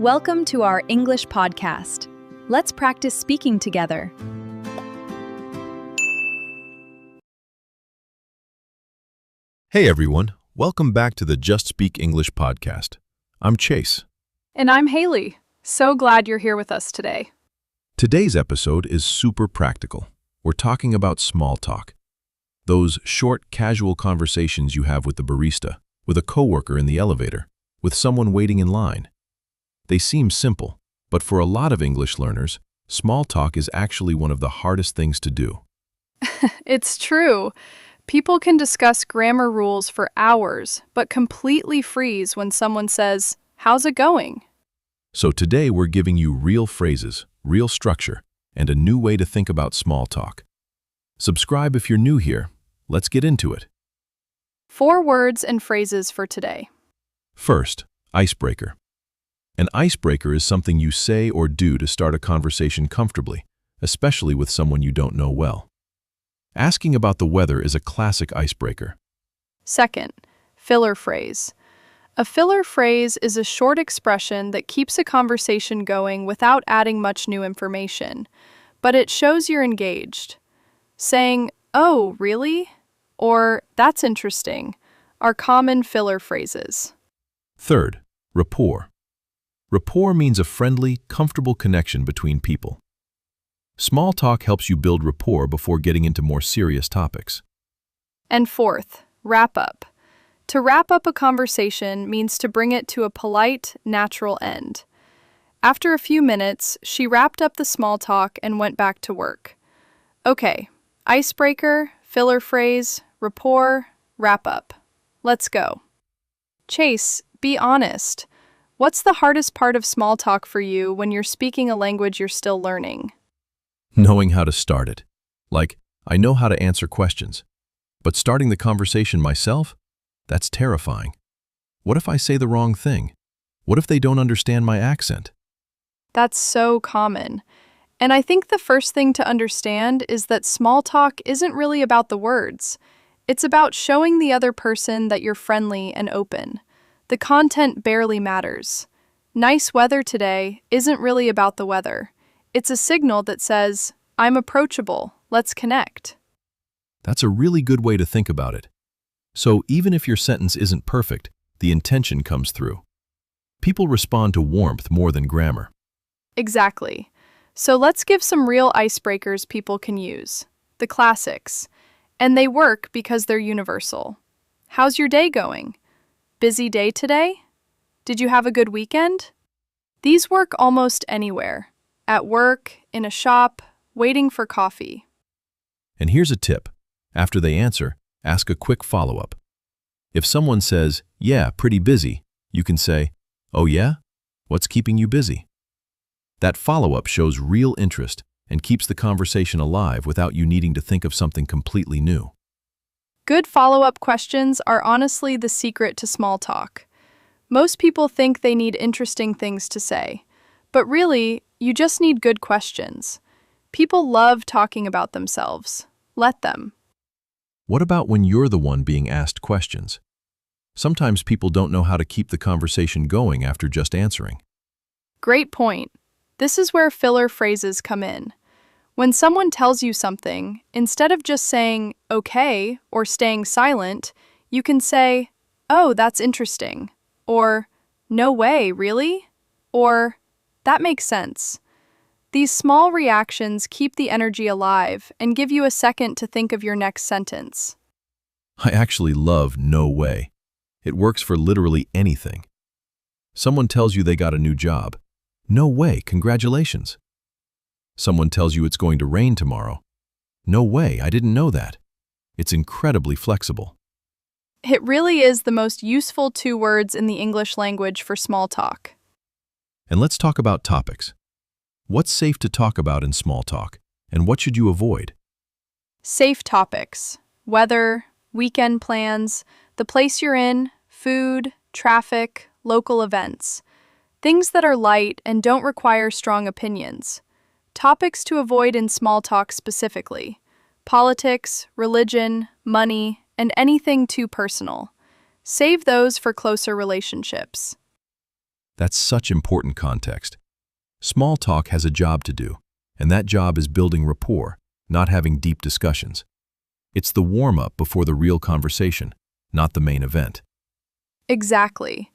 Welcome to our English podcast. Let's practice speaking together. Hey everyone, welcome back to the Just Speak English podcast. I'm Chase. And I'm Hailey. So glad you're here with us today. Today's episode is super practical. We're talking about small talk. Those short, casual conversations you have with the barista, with a coworker in the elevator, with someone waiting in line. They seem simple, but for a lot of English learners, small talk is actually one of the hardest things to do. It's true. People can discuss grammar rules for hours, but completely freeze when someone says, "How's it going?" So today we're giving you real phrases, real structure, and a new way to think about small talk. Subscribe if you're new here. Let's get into it. 4 words and phrases for today. First, icebreaker. An icebreaker is something you say or do to start a conversation comfortably, especially with someone you don't know well. Asking about the weather is a classic icebreaker. Second, filler phrase. A filler phrase is a short expression that keeps a conversation going without adding much new information, but it shows you're engaged. Saying, "Oh, really?" or "That's interesting," are common filler phrases. Third, rapport. Rapport means a friendly, comfortable connection between people. Small talk helps you build rapport before getting into more serious topics. And fourth, wrap up. To wrap up a conversation means to bring it to a polite, natural end. After a few minutes, she wrapped up the small talk and went back to work. Okay, icebreaker, filler phrase, rapport, wrap up. Let's go. Chase, be honest. What's the hardest part of small talk for you when you're speaking a language you're still learning? Knowing how to start it. Like, I know how to answer questions. But starting the conversation myself? That's terrifying. What if I say the wrong thing? What if they don't understand my accent? That's so common. And I think the first thing to understand is that small talk isn't really about the words. It's about showing the other person that you're friendly and open. The content barely matters. Nice weather today isn't really about the weather. It's a signal that says, "I'm approachable, let's connect." That's a really good way to think about it. So even if your sentence isn't perfect, the intention comes through. People respond to warmth more than grammar. Exactly. So let's give some real icebreakers people can use. The classics. And they work because they're universal. How's your day going? Busy day today? Did you have a good weekend? These work almost anywhere. At work, in a shop, waiting for coffee. And here's a tip. After they answer, ask a quick follow-up. If someone says, "Yeah, pretty busy," you can say, "Oh yeah? What's keeping you busy?" That follow-up shows real interest and keeps the conversation alive without you needing to think of something completely new. Good follow-up questions are honestly the secret to small talk. Most people think they need interesting things to say, but really, you just need good questions. People love talking about themselves. Let them. What about when you're the one being asked questions? Sometimes people don't know how to keep the conversation going after just answering. Great point. This is where filler phrases come in. When someone tells you something, instead of just saying, "Okay," or staying silent, you can say, "Oh, that's interesting," or "No way, really?" or "That makes sense." These small reactions keep the energy alive and give you a second to think of your next sentence. I actually love "no way." It works for literally anything. Someone tells you they got a new job. "No way, congratulations." Someone tells you it's going to rain tomorrow. "No way, I didn't know that." It's incredibly flexible. It really is the most useful 2 words in the English language for small talk. And let's talk about topics. What's safe to talk about in small talk, and what should you avoid? Safe topics: weather, weekend plans, the place you're in, food, traffic, local events. Things that are light and don't require strong opinions. Topics to avoid in small talk specifically: politics, religion, money, and anything too personal. Save those for closer relationships. That's such important context. Small talk has a job to do, and that job is building rapport, not having deep discussions. It's the warm-up before the real conversation, not the main event. Exactly.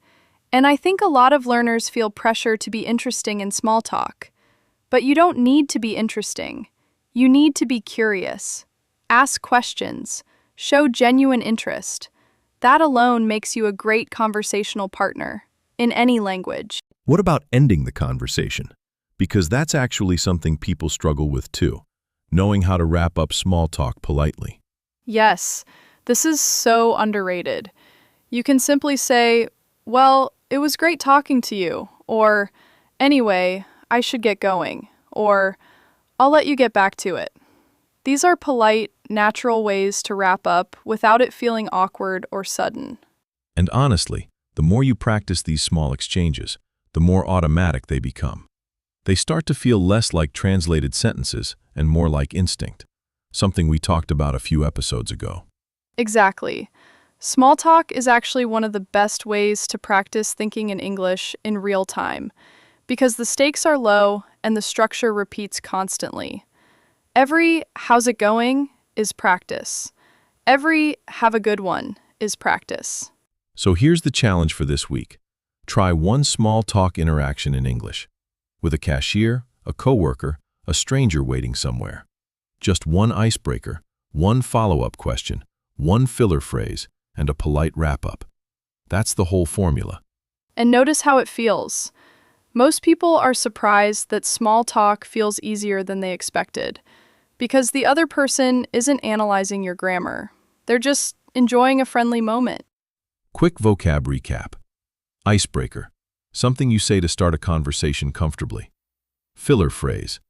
And I think a lot of learners feel pressure to be interesting in small talk. But you don't need to be interesting. You need to be curious. Ask questions. Show genuine interest. That alone makes you a great conversational partner, in any language. What about ending the conversation? Because that's actually something people struggle with too, knowing how to wrap up small talk politely. Yes, this is so underrated. You can simply say, "Well, it was great talking to you," or "Anyway, I should get going," or "I'll let you get back to it." These are polite, natural ways to wrap up without it feeling awkward or sudden. And honestly, the more you practice these small exchanges, the more automatic they become. They start to feel less like translated sentences and more like instinct, something we talked about a few episodes ago. Exactly. Small talk is actually one of the best ways to practice thinking in English in real time, because the stakes are low and the structure repeats constantly. Every "how's it going" is practice. Every "have a good one" is practice. So here's the challenge for this week. Try one small talk interaction in English, with a cashier, a coworker, a stranger waiting somewhere. Just one icebreaker, one follow-up question, one filler phrase, and a polite wrap-up. That's the whole formula. And notice how it feels. Most people are surprised that small talk feels easier than they expected, because the other person isn't analyzing your grammar. They're just enjoying a friendly moment. Quick vocab recap. Icebreaker, something you say to start a conversation comfortably. Filler phrase,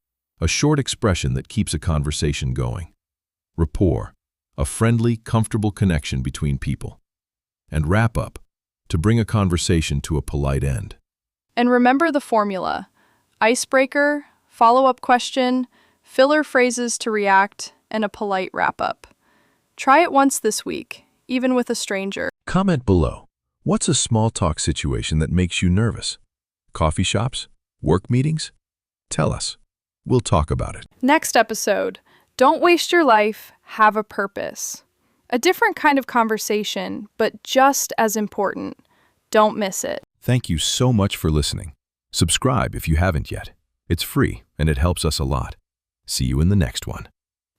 a short expression that keeps a conversation going. Rapport, a friendly, comfortable connection between people. And wrap-up, to bring a conversation to a polite end. And remember the formula: icebreaker, follow-up question, filler phrases to react, and a polite wrap-up. Try it once this week, even with a stranger. Comment below. What's a small talk situation that makes you nervous? Coffee shops? Work meetings? Tell us. We'll talk about it. Next episode, don't waste your life, have a purpose. A different kind of conversation, but just as important. Don't miss it. Thank you so much for listening. Subscribe if you haven't yet. It's free and it helps us a lot. See you in the next one.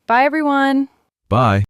Bye, everyone. Bye.